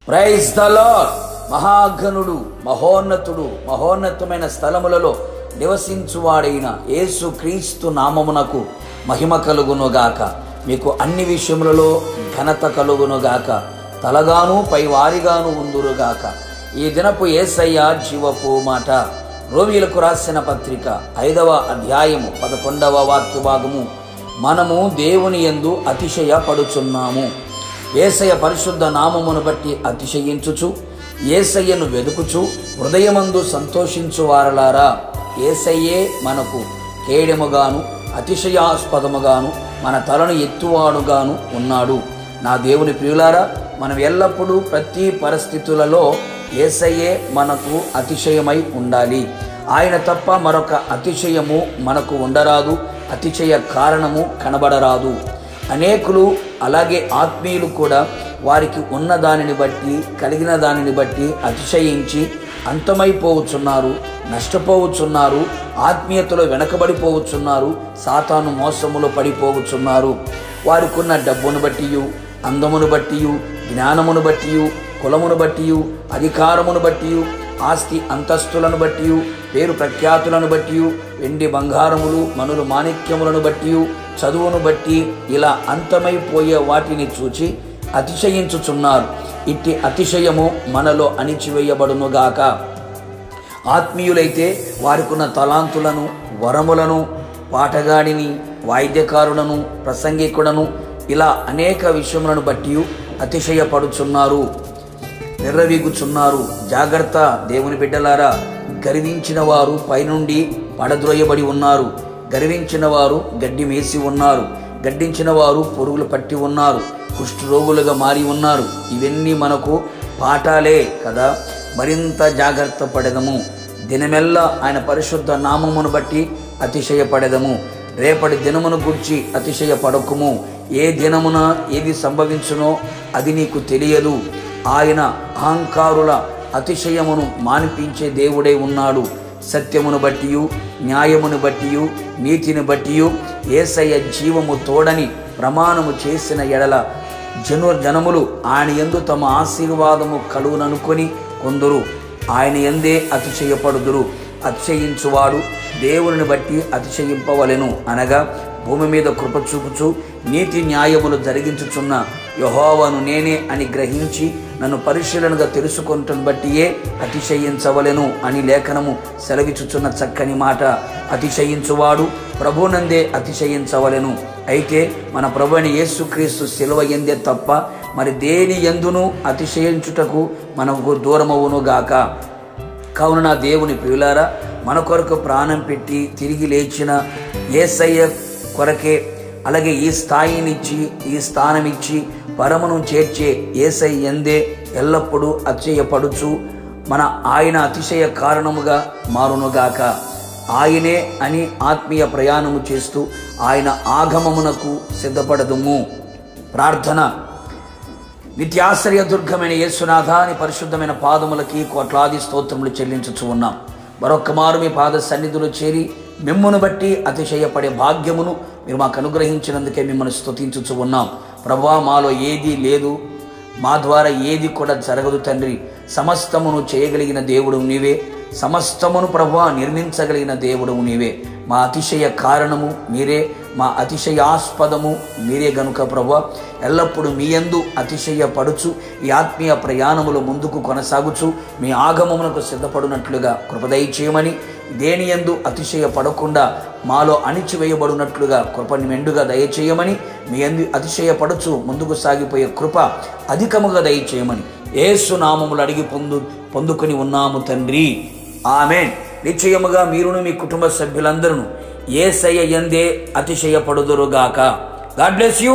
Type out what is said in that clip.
Praise the lord. మహాగణుడు, మహోన్నతుడు, మహోన్నతమైన స్థలములలో నివసించువాడైన యేసు క్రీస్తు నామమునకు మహిమ కలుగునుగాక. మీకు అన్ని విషయములలో ఘనత కలుగునుగాక. తలగాను పైవారిగాను ఉందురుగాక. ఈ దినపు యేసయ్య జీవపు మాట. రోమీయులకు రాసిన పత్రిక 5వ అధ్యాయము 11వ వాక్య భాగము. మనము దేవుని యందు అతిశయపడుచున్నాము. యేసయ్య పరిశుద్ధ నామమును బట్టి అతిశయించుచు, యేసయ్యను వెదుకుచు హృదయమందు సంతోషించు వారలారా, యేసయ్యే మనకు కేడెముగాను అతిశయాస్పదముగాను మన తలను ఎత్తువాడుగాను ఉన్నాడు. నా దేవుని ప్రియులారా, మనం ఎల్లప్పుడూ ప్రతి పరిస్థితులలో యేసయ్యే మనకు అతిశయమై ఉండాలి. ఆయన తప్ప మరొక అతిశయము మనకు ఉండరాదు. అతిశయ కారణము కనబడరాదు. అనేకులు అలాగే ఆత్మీయులు కూడా వారికి ఉన్న దానిని బట్టి, కలిగిన దానిని బట్టి అతిశయించి అంతమైపోవచ్చున్నారు, నష్టపోవచ్చున్నారు, ఆత్మీయతలో వెనకబడిపోవచ్చున్నారు, సాతాను మోసములో పడిపోవచ్చున్నారు. వారికి ఉన్న డబ్బును బట్టి, అందమును బట్టి, జ్ఞానమును బట్టి, కులమును బట్టి, అధికారమును బట్టి, ఆస్తి అంతస్తులను బట్టి, పేరు ప్రఖ్యాతులను బట్టి, వెండి బంగారములు మనులు మాణిక్యములను బట్టి, చదువును బట్టి, ఇలా అంతమైపోయే వాటిని చూచి అతిశయించుచున్నారు. ఇట్టి అతిశయము మనలో అణిచివేయబడునుగాక. ఆత్మీయులైతే వారికున్న తలాంతులను, వరములను, పాటగాడిని, వాయిద్యకారులను, ప్రసంగికుడను, ఇలా అనేక విషయములను బట్టి అతిశయపడుచున్నారు, నిర్రవీగుచున్నారు. జాగ్రత్త దేవుని బిడ్డలారా. గర్వించిన వారు పైనుండి పడద్రోయబడి ఉన్నారు. గర్వించిన వారు గడ్డి మేసి ఉన్నారు. గడ్డించిన వారు పురుగులు పట్టి ఉన్నారు. కుష్ఠరోగులుగా మారి ఉన్నారు. ఇవన్నీ మనకు పాఠాలే కదా. మరింత జాగ్రత్త పడెదము. దినమెల్లా ఆయన పరిశుద్ధ నామమును బట్టి అతిశయపడెదము. రేపటి దినమును గుర్చి అతిశయపడకుము. ఏ దినమున ఏది సంభవించునో అది నీకు తెలియదు. ఆయన అహంకారుల అతిశయమును మానిపించే దేవుడై ఉన్నాడు. సత్యమును బట్టి, న్యాయమును బట్టి, నీతిని బట్టి యేసయ్య జీవము తోడని ప్రమాణము చేసిన ఎడల జనములు ఆయన యందు తమ ఆశీర్వాదము కలుగుననుకొని కొందరు ఆయన యందే అతిశయపడుదురు. అతిశయించువాడు దేవుని బట్టి అతిశయింపవలెను. అనగా భూమి మీద కృప చూపుచు నీతి న్యాయములు జరిగించుచున్న యెహోవాను నేనే అని గ్రహించి నన్ను పరిశీలనగా తెలుసుకొనుటను బట్టియే అతిశయించవలెను అని లేఖనము సెలవిచుచున్న చక్కని మాట. అతిశయించువాడు ప్రభునందే అతిశయించవలెను. అయితే మన ప్రభువైన యేసుక్రీస్తు శిలువ యందే తప్ప మరి దేని యందును అతిశయించుటకు మనకు దూరమవునుగాక. కావున నా దేవుని ప్రియులారా, మన కొరకు ప్రాణం పెట్టి తిరిగి లేచిన యేసయ్య కొరకే, అలాగే ఈ స్థాయినిచ్చి, ఈ స్థానమిచ్చి పరమును చేర్చే యేసయ్య యందే ఎల్లప్పుడూ అతిశయపడుచు మన ఆయన అతిశయ కారణముగా మారునుగాక. ఆయనే అని ఆత్మీయ ప్రయాణము చేస్తూ ఆయన ఆగమమునకు సిద్ధపడదుము. ప్రార్థన. నిత్యాశ్రయ దుర్గమైన యేసునాథ నీ పరిశుద్ధమైన పాదములకి కోట్లాది స్తోత్రములు చెల్లించుచు ఉన్నాం. మరొక్క మారు మీ పాద సన్నిధిలో చేరి మిమ్మును బట్టి అతిశయపడే భాగ్యమును మీరు మాకు అనుగ్రహించినందుకే మిమ్మల్ని స్తుతించుచు ఉన్నాం. ప్రభువా, మాలో ఏదీ లేదు, మా ద్వారా ఏది కూడా జరగదు తండ్రి. సమస్తమును చేయగలిగిన దేవుడు నీవే. సమస్తమును ప్రభువా నిర్మించగలిగిన దేవుడు నీవే. మా అతిశయ కారణము మీరే, మా అతిశయాస్పదము మీరే గనుక ప్రభువా ఎల్లప్పుడూ మీ యందు అతిశయపడుచు ఈ ఆత్మీయ ప్రయాణములు ముందుకు కొనసాగుచు మీ ఆగమమునకు సిద్ధపడినట్లుగా కృపదయ చేయమని, దేని యందు అతిశయపడకుండా మాలో అణిచివేయబడినట్లుగా కృపని మెండుగా దయచేయమని, మీ యందు అతిశయపడుచు ముందుకు సాగిపోయే కృప అధికముగా దయచేయమని యేసు నామములు అడిగి పొందుకొని ఉన్నాము తండ్రి. ఆమేన్. నిశ్చయముగా మీరును మీ కుటుంబ సభ్యులందరూ యేసయ్య యందే అతిశయపడుదురుగాక. God bless you.